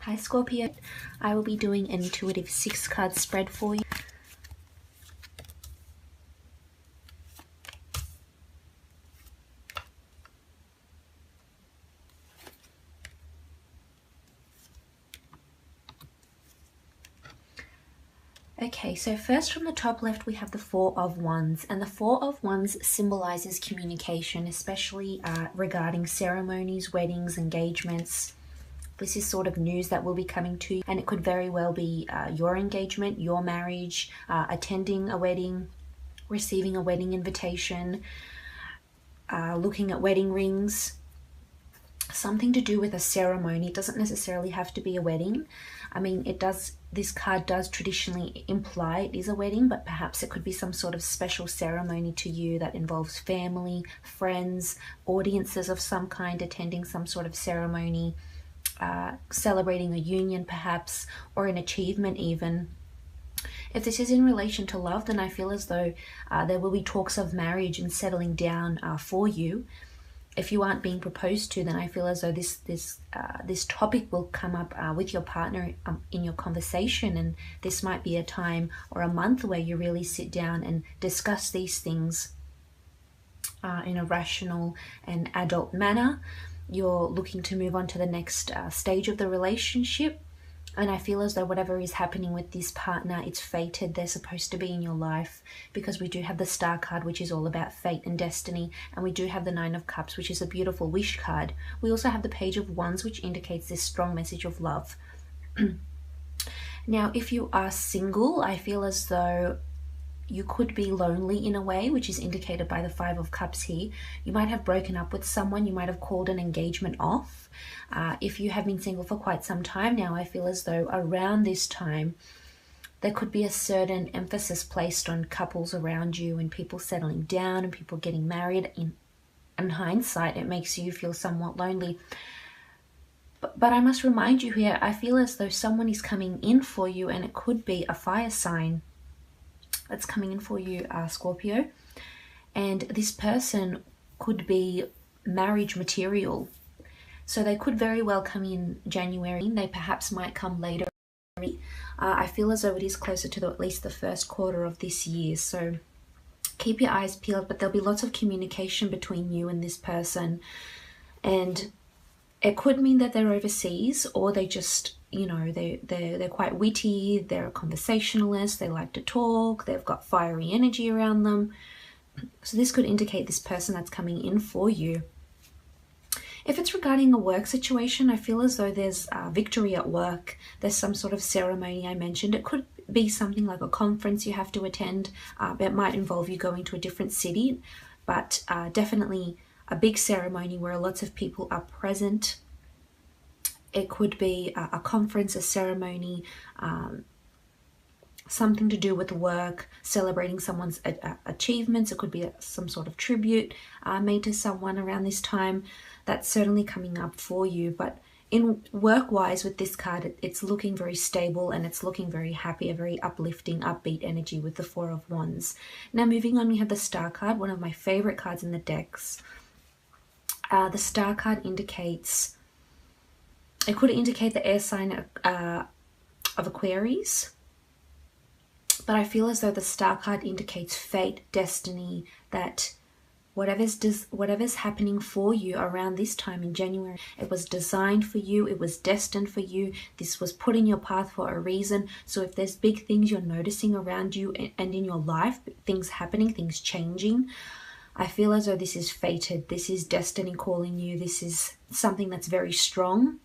Hi Scorpio, I will be doing an intuitive 6-card spread for you. Okay, so first from the top left we have the Four of Wands, and the Four of Wands symbolizes communication, especially regarding ceremonies, weddings, engagements. This is sort of news that will be coming to you, and it could very well be your engagement, your marriage, attending a wedding, receiving a wedding invitation, looking at wedding rings, something to do with a ceremony. It doesn't necessarily have to be a wedding. I mean, this card does traditionally imply it is a wedding, but perhaps it could be some sort of special ceremony to you that involves family, friends, audiences of some kind attending some sort of ceremony, celebrating a union perhaps, or an achievement even. If this is in relation to love, then I feel as though there will be talks of marriage and settling down for you. If you aren't being proposed to, then I feel as though this topic will come up with your partner in your conversation, and this might be a time or a month where you really sit down and discuss these things in a rational and adult manner. You're looking to move on to the next stage of the relationship, and I feel as though whatever is happening with this partner, it's fated. They're supposed to be in your life, because we do have the Star card, which is all about fate and destiny, and we do have the Nine of Cups, which is a beautiful wish card. We also have the Page of Wands, which indicates this strong message of love. Now, if you are single, I feel as though you could be lonely in a way, which is indicated by the Five of Cups here. You might have broken up with someone. You might have called an engagement off. If you have been single for quite some time now, I feel as though around this time, there could be a certain emphasis placed on couples around you and people settling down and people getting married. In hindsight, it makes you feel somewhat lonely. But I must remind you here, I feel as though someone is coming in for you, and it could be a fire sign that's coming in for you, Scorpio. And this person could be marriage material. So they could very well come in January. They perhaps might come later. I feel as though it is closer to at least the first quarter of this year. So keep your eyes peeled, but there'll be lots of communication between you and this person. And it could mean that they're overseas, or they just, you know, they're quite witty, they're a conversationalist, they like to talk, they've got fiery energy around them. So this could indicate this person that's coming in for you. If it's regarding a work situation, I feel as though there's victory at work. There's some sort of ceremony I mentioned. It could be something like a conference you have to attend. It might involve you going to a different city, but definitely a big ceremony where lots of people are present. It could be a conference, a ceremony, something to do with work, celebrating someone's achievements. It could be some sort of tribute made to someone around this time. That's certainly coming up for you. But in work-wise with this card, it's looking very stable and it's looking very happy, a very uplifting, upbeat energy with the Four of Wands. Now moving on, we have the Star card, one of my favorite cards in the decks. The Star card indicates, it could indicate the air sign of Aquarius, but I feel as though the Star card indicates fate, destiny, that whatever's happening for you around this time in January, it was designed for you, it was destined for you, this was put in your path for a reason. So if there's big things you're noticing around you and in your life, things happening, things changing, I feel as though this is fated. This is destiny calling you. This is something that's very strong,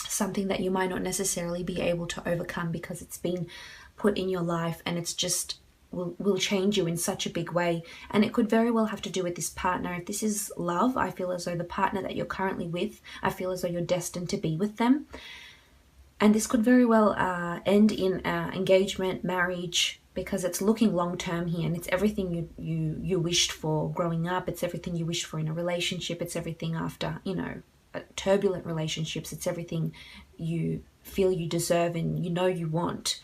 something that you might not necessarily be able to overcome because it's been put in your life, and it's just will change you in such a big way. And it could very well have to do with this partner. If this is love, I feel as though the partner that you're currently with, I feel as though you're destined to be with them. And this could very well end in engagement, marriage, because it's looking long term here, and it's everything you wished for growing up. It's everything you wished for in a relationship. It's everything after, you know, turbulent relationships. It's everything you feel you deserve and you know you want.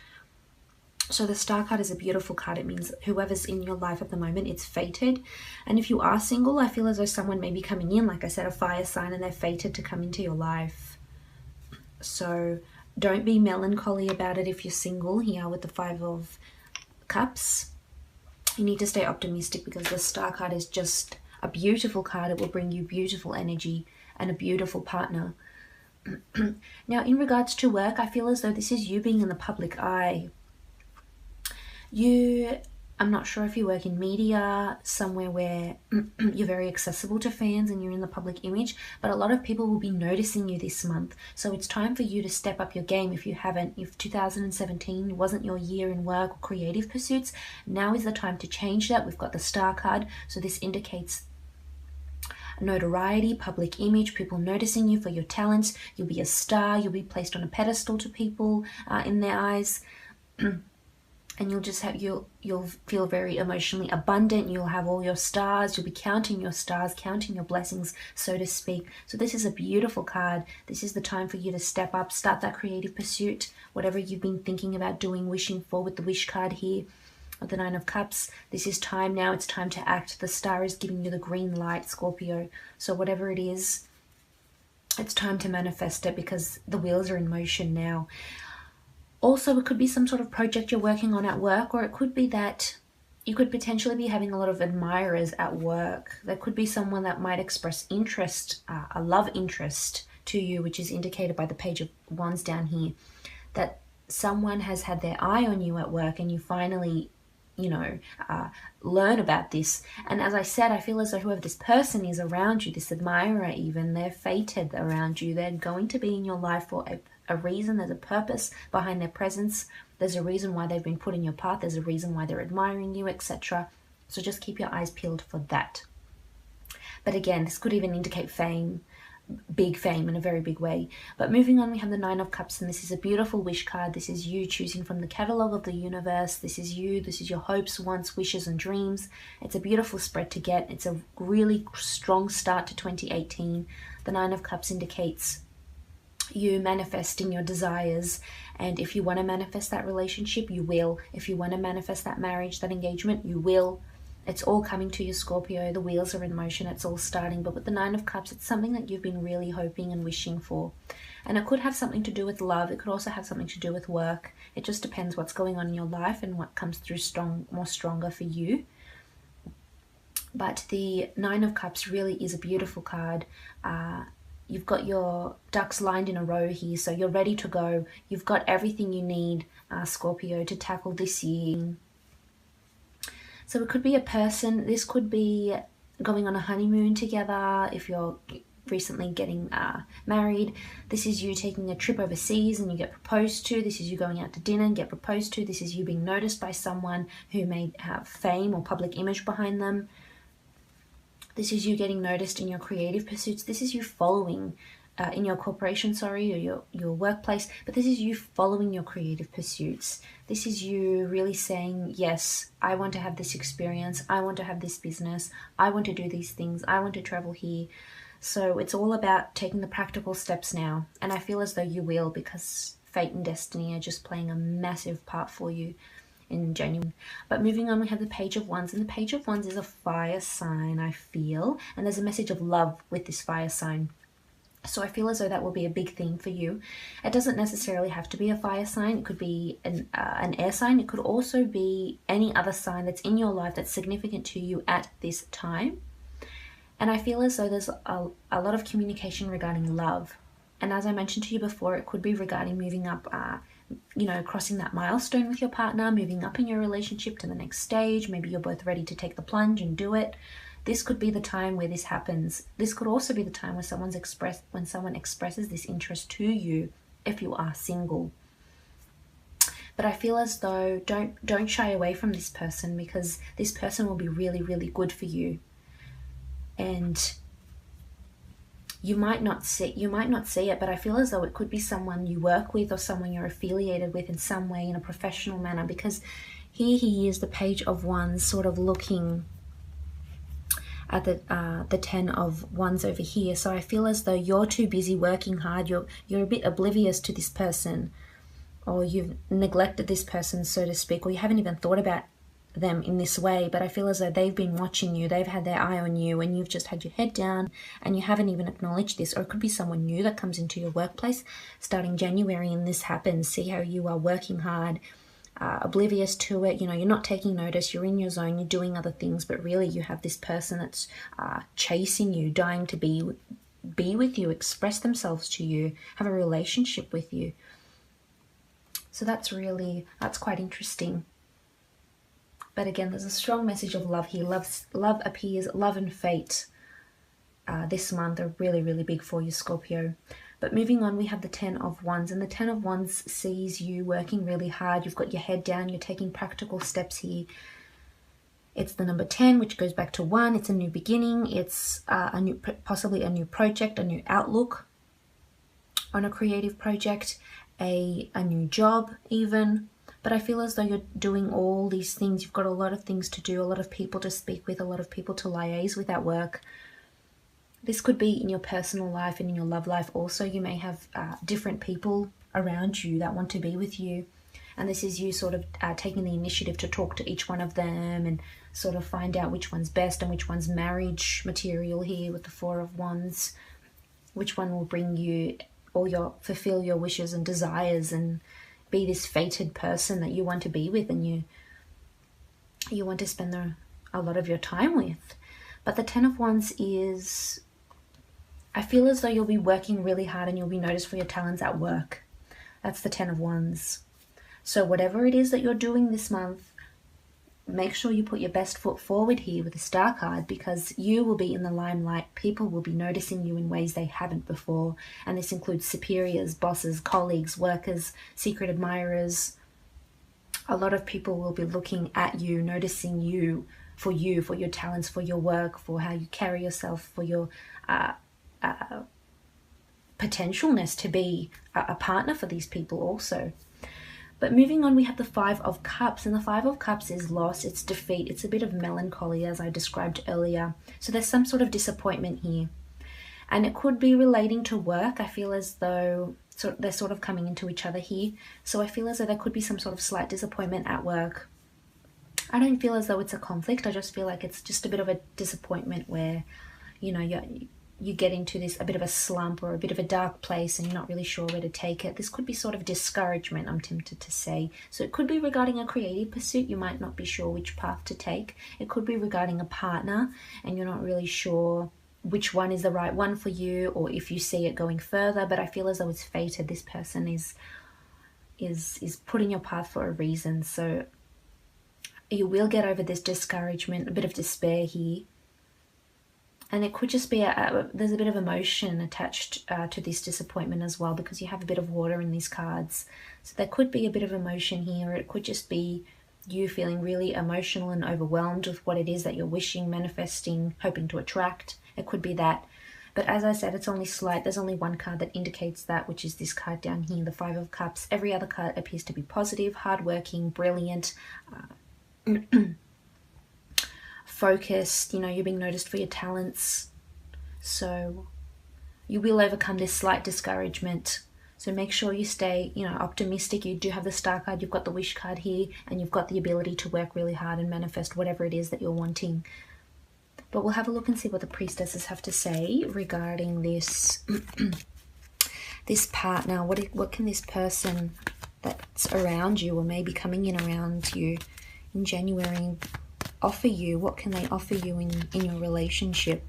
So the Star card is a beautiful card. It means whoever's in your life at the moment, it's fated. And if you are single, I feel as though someone may be coming in, like I said, a fire sign, and they're fated to come into your life. So don't be melancholy about it if you're single here with the 5 of Cups. You need to stay optimistic because the Star card is just a beautiful card. It will bring you beautiful energy and a beautiful partner. Now, in regards to work, I feel as though this is you being in the public eye. I'm not sure if you work in media, somewhere where you're very accessible to fans and you're in the public image, but a lot of people will be noticing you this month. So it's time for you to step up your game if you haven't. If 2017 wasn't your year in work or creative pursuits, now is the time to change that. We've got the Star card, so this indicates notoriety, public image, people noticing you for your talents. You'll be a star, you'll be placed on a pedestal to people in their eyes. And you'll just have, you'll feel very emotionally abundant. You'll have all your stars. You'll be counting your stars, counting your blessings, so to speak. So this is a beautiful card. This is the time for you to step up, start that creative pursuit, whatever you've been thinking about doing, wishing for with the wish card here of the 9 of Cups. This is time now. It's time to act. The star is giving you the green light, Scorpio. So whatever it is, it's time to manifest it because the wheels are in motion now. Also, it could be some sort of project you're working on at work, or it could be that you could potentially be having a lot of admirers at work. There could be someone that might express interest, a love interest to you, which is indicated by the Page of Wands down here, that someone has had their eye on you at work and you finally, learn about this. And as I said, I feel as though whoever this person is around you, this admirer even, they're fated around you. They're going to be in your life for a reason. There's a purpose behind their presence. There's a reason why they've been put in your path. There's a reason why they're admiring you, etc. So just keep your eyes peeled for that. But again, this could even indicate fame, big fame in a very big way. But moving on, we have the 9 of Cups, and this is a beautiful wish card. This is you choosing from the catalogue of the universe. This is you. This is your hopes, wants, wishes, and dreams. It's a beautiful spread to get. It's a really strong start to 2018. The 9 of Cups indicates you manifesting your desires, and if you want to manifest that relationship, you will. If you want to manifest that marriage, that engagement, you will. It's all coming to you, Scorpio. The wheels are in motion. It's all starting. But with the 9 of Cups, it's something that you've been really hoping and wishing for. And it could have something to do with love. It could also have something to do with work. It just depends what's going on in your life and what comes through more stronger for you. But the 9 of Cups really is a beautiful card. You've got your ducks lined in a row here, so you're ready to go. You've got everything you need, Scorpio, to tackle this year. So it could be a person. This could be going on a honeymoon together if you're recently getting married. This is you taking a trip overseas and you get proposed to. This is you going out to dinner and get proposed to. This is you being noticed by someone who may have fame or public image behind them. This is you getting noticed in your creative pursuits. This is you following in your corporation, or your workplace, but this is you following your creative pursuits. This is you really saying, yes, I want to have this experience. I want to have this business. I want to do these things. I want to travel here. So it's all about taking the practical steps now. And I feel as though you will, because fate and destiny are just playing a massive part for you in January. But moving on, we have the Page of Wands, and the Page of Wands is a fire sign, I feel, and there's a message of love with this fire sign. So I feel as though that will be a big theme for you. It doesn't necessarily have to be a fire sign. It could be an air sign. It could also be any other sign that's in your life that's significant to you at this time. And I feel as though there's a lot of communication regarding love. And as I mentioned to you before, it could be regarding moving up, crossing that milestone with your partner, moving up in your relationship to the next stage. Maybe you're both ready to take the plunge and do it. This could be the time where this happens. This could also be the time where someone expresses this interest to you if you are single. But I feel as though don't shy away from this person, because this person will be really, really good for you. And you might not see it, but I feel as though it could be someone you work with or someone you're affiliated with in some way in a professional manner, because here he is, the Page of Wands, sort of looking at the 10 of Wands over here. So I feel as though you're too busy working hard. You're a bit oblivious to this person, or you've neglected this person, so to speak, or you haven't even thought about them in this way, but I feel as though they've been watching you, they've had their eye on you, and you've just had your head down and you haven't even acknowledged this. Or it could be someone new that comes into your workplace starting January and this happens. See how you are working hard, oblivious to it. You know, you're not taking notice, you're in your zone, you're doing other things, but really you have this person that's chasing you, dying to be with you, express themselves to you, have a relationship with you. So that's quite interesting. But again, there's a strong message of love here. Love appears, love and fate this month are really, really big for you, Scorpio. But moving on, we have the 10 of Wands. And the 10 of Wands sees you working really hard. You've got your head down. You're taking practical steps here. It's the number 10, which goes back to 1. It's a new beginning. It's possibly a new project, a new outlook on a creative project, a new job even. But I feel as though you're doing all these things. You've got a lot of things to do, a lot of people to speak with, a lot of people to liaise with at work. This could be in your personal life and in your love life also. You may have different people around you that want to be with you. And this is you sort of taking the initiative to talk to each one of them and sort of find out which one's best and which one's marriage material here with the 4 of Wands. Which one will bring you fulfill your wishes and desires and be this fated person that you want to be with and you want to spend a lot of your time with. But the 10 of Wands is, I feel as though you'll be working really hard and you'll be noticed for your talents at work. That's the 10 of Wands. So whatever it is that you're doing this month, make sure you put your best foot forward here with the Star card, because you will be in the limelight. People will be noticing you in ways they haven't before. And this includes superiors, bosses, colleagues, workers, secret admirers. A lot of people will be looking at you, noticing you, for your talents, for your work, for how you carry yourself, for your potentialness to be a partner for these people also. But moving on, we have the 5 of Cups, and the 5 of Cups is loss, it's defeat, it's a bit of melancholy as I described earlier. So there's some sort of disappointment here. And it could be relating to work. I feel as though they're sort of coming into each other here. So I feel as though there could be some sort of slight disappointment at work. I don't feel as though it's a conflict. I just feel like it's just a bit of a disappointment where, you know, you get into a bit of a slump or a bit of a dark place and you're not really sure where to take it. This could be sort of discouragement, I'm tempted to say. So it could be regarding a creative pursuit. You might not be sure which path to take. It could be regarding a partner and you're not really sure which one is the right one for you, or if you see it going further. But I feel as though it's fated. This person is put in your path for a reason. So you will get over this discouragement, a bit of despair here. And it could just be, there's a bit of emotion attached to this disappointment as well, because you have a bit of water in these cards. So there could be a bit of emotion here, or it could just be you feeling really emotional and overwhelmed with what it is that you're wishing, manifesting, hoping to attract. It could be that. But as I said, it's only slight. There's only one card that indicates that, which is this card down here, the 5 of Cups. Every other card appears to be positive, hardworking, brilliant, focused. You know, you're being noticed for your talents. So you will overcome this slight discouragement. So make sure you stay, you know, optimistic. You do have the Star card, you've got the Wish card here, and you've got the ability to work really hard and manifest whatever it is that you're wanting. But we'll have a look and see what the priestesses have to say regarding this this partner. What can this person that's around you, or maybe coming in around you in January, offer you? What can they offer you in your relationship?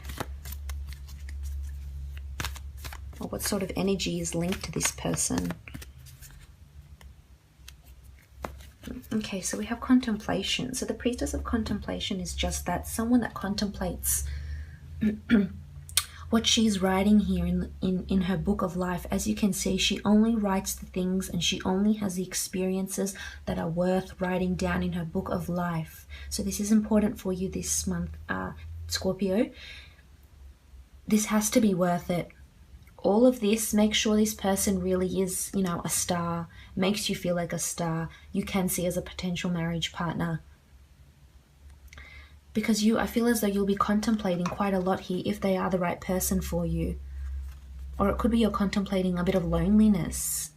Or what sort of energy is linked to this person? Okay, so we have contemplation. So the priestess of contemplation is just that, someone that contemplates what she's writing here in her book of life. As you can see, she only writes the things and she only has the experiences that are worth writing down in her book of life. So this is important for you this month, Scorpio. This has to be worth it. All of this, make sure this person really is, you know, a star, makes you feel like a star, you can see as a potential marriage partner. Because I feel as though you'll be contemplating quite a lot here if they are the right person for you. Or it could be you're contemplating a bit of loneliness.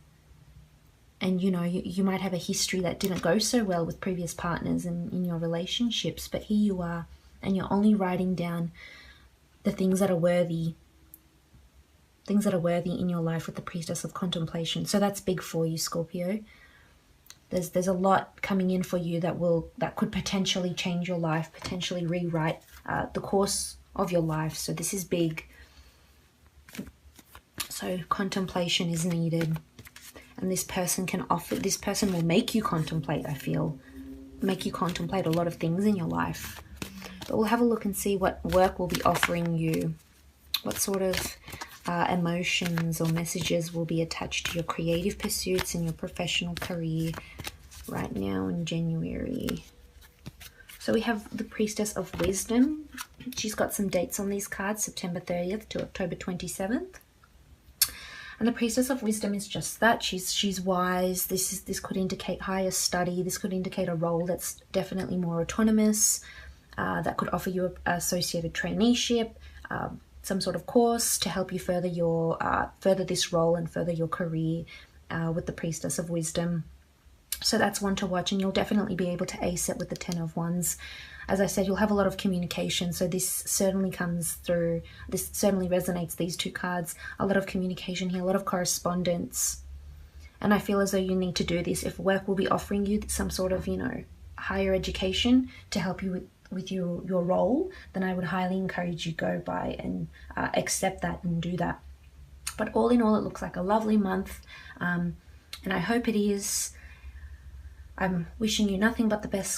And you know, you might have a history that didn't go so well with previous partners and in your relationships, but here you are, and you're only writing down the things that are worthy, in your life with the Priestess of Contemplation. So that's big for you, Scorpio. There's a lot coming in for you that could potentially change your life, potentially rewrite the course of your life. So this is big. So contemplation is needed. And this person will make you contemplate, I feel. Make you contemplate a lot of things in your life. But we'll have a look and see what work will be offering you. What sort of emotions or messages will be attached to your creative pursuits and your professional career right now in January. So we have the Priestess of Wisdom. She's got some dates on these cards, September 30th to October 27th. And the Priestess of Wisdom is just that. She's wise. This could indicate higher study. This could indicate a role that's definitely more autonomous. That could offer you an associated traineeship, some sort of course to help you further this role and further your career with the Priestess of Wisdom. So that's one to watch, and you'll definitely be able to ace it with the Ten of Wands. As I said, you'll have a lot of communication, so this certainly comes through. This certainly resonates, these two cards. A lot of communication here, a lot of correspondence. And I feel as though you need to do this. If work will be offering you some sort of, you know, higher education to help you with your role, then I would highly encourage you go by and accept that and do that. But all in all, it looks like a lovely month, and I hope it is. I'm wishing you nothing but the best,